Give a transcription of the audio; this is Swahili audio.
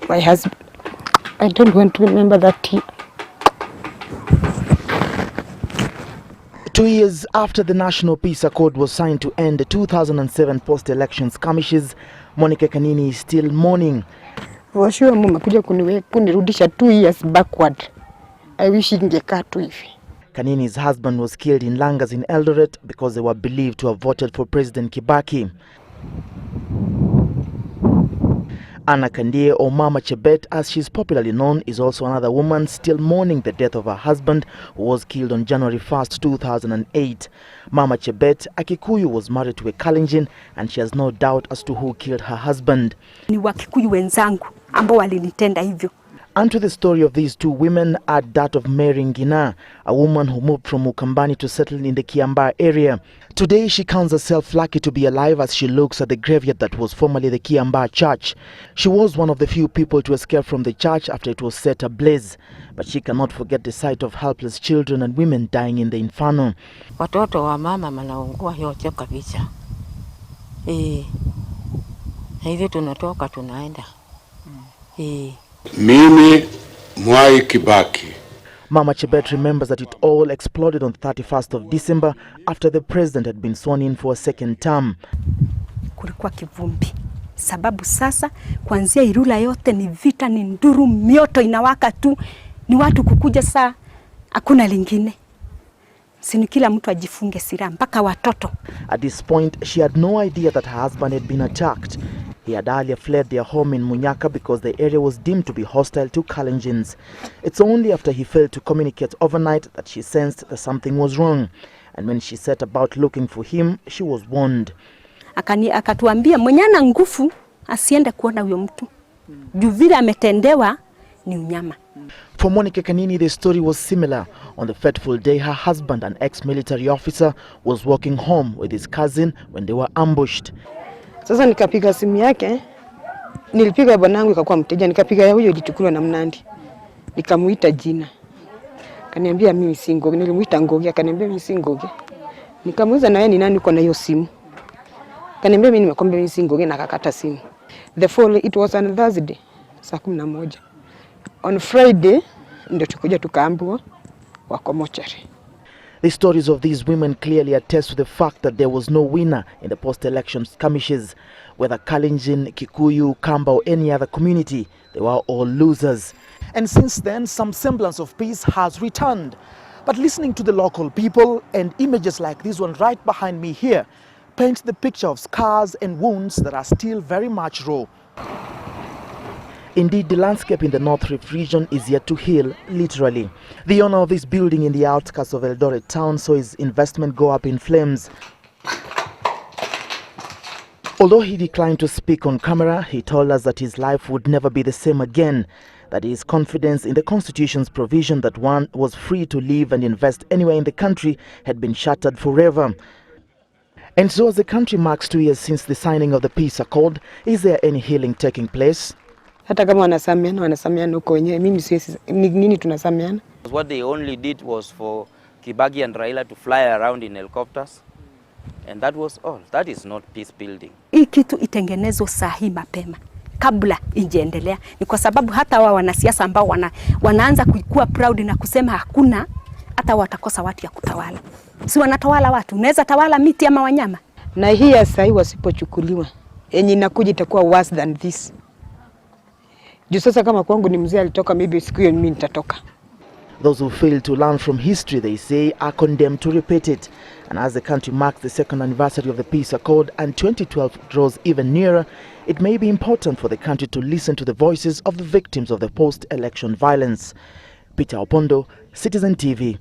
my husband. I don't want to remember that year. 2 years after the National Peace Accord was signed to end the 2007 post-election skirmishes, Monica Kanini is still mourning. For sure, mama kuja kunirudisha 2 years backward. I wish ingekaa tu hivi. Kanini's husband was killed in Langas in Eldoret because they were believed to have voted for President Kibaki. Anna Kandie, or Mama Chebet as she's popularly known, is also another woman still mourning the death of her husband, who was killed on January 1st, 2008. Mama Chebet, a Kikuyu, was married to a Kalenjin and she has no doubt as to who killed her husband. Ni Wakikuyu wenzangu ambao walinitenda hivyo. And to the story of these two women, add that of Mary Ngina, a woman who moved from Ukambani to settle in the Kiambaa area. Today, she counts herself lucky to be alive as she looks at the graveyard that was formerly the Kiambaa church. She was one of the few people to escape from the church after it was set ablaze. But she cannot forget the sight of helpless children and women dying in the inferno. Watoto wa mama wanaungua yote kabisa. Hivi tunatoka tunaenda. Mimi Mwai Kibaki. Mama Chebet remembers that it all exploded on the 31st of December after the president had been sworn in for a second term. Kulikuwa kivumbi. Sababu sasa kuanzia Irula yote ni vita, ni nduru, mioto inawaka tu. Ni watu kukuja saa hakuna lingine. Sini kila mtu ajifunge silaha mpaka watoto. At this point, she had no idea that her husband had been attacked. He had earlier fled their home in Munyaka because the area was deemed to be hostile to Kalenjins. It's only after he failed to communicate overnight that she sensed that something was wrong. And when she set about looking for him, she was warned. Akatuambia mwenye ana nguvu asiende kuona huyo mtu. Juu vile ametendewa ni unyama. For Monica Kanini, the story was similar. On the fateful day, her husband, an ex-military officer, was walking home with his cousin when they were ambushed. Sasa nikapiga simu yake, nilipiga bwanangu ikakuwa mteja, nikapiga ya huyo ilichukuliwa na Mnandi. Nikamuita jina. Kaniambia mimi si Ngoge, nilimuita Ngoge, akaniambia mimi si Ngoge. Nikamuuliza na yeye ni nani uko na hiyo simu? Kaniambia mimi nimekwambia mimi si Ngoge, na akakata simu. The following, it was on Thursday, saa 11. On Friday ndio tukuja tukaambiwa wako mochari. The stories of these women clearly attest to the fact that there was no winner in the post-election skirmishes. Whether Kalenjin, Kikuyu, Kamba or any other community, they were all losers. And since then, some semblance of peace has returned. But listening to the local people and images like this one right behind me here paints the picture of scars and wounds that are still very much raw. Indeed, the landscape in the North Rift region is yet to heal, literally. The owner of this building in the outskirts of Eldoret town saw his investment go up in flames. Although he declined to speak on camera, he told us that his life would never be the same again, that his confidence in the Constitution's provision that one was free to live and invest anywhere in the country had been shattered forever. And so as the country marks 2 years since the signing of the Peace Accord, is there any healing taking place? Hata kama wanasameana huko wenyewe, mimi siwezi nini tunasameana. What they only did was for Kibaki and Raila to fly around in helicopters, and that was all. That is not peace building. Hii kitu itengenezwe sahi mapema kabla injeendelea. Ni kwa sababu hata wao wanasiasa ambao wanaanza kuwa proud na kusema hakuna, hata watakosa watu ya kutawala. Si wanatawala watu, unaweza tawala miti ama wanyama. Na hii ya sahi wasipochukuliwa, yenye inakuja itakuwa worse than this. Juu sasa kama kwangu ni mzee alitoka, maybe siku hiyo mimi nitatoka. Those who fail to learn from history, they say, are condemned to repeat it. And as the country marks the second anniversary of the Peace Accord and 2012 draws even nearer, it may be important for the country to listen to the voices of the victims of the post-election violence. Peter Opondo, Citizen TV.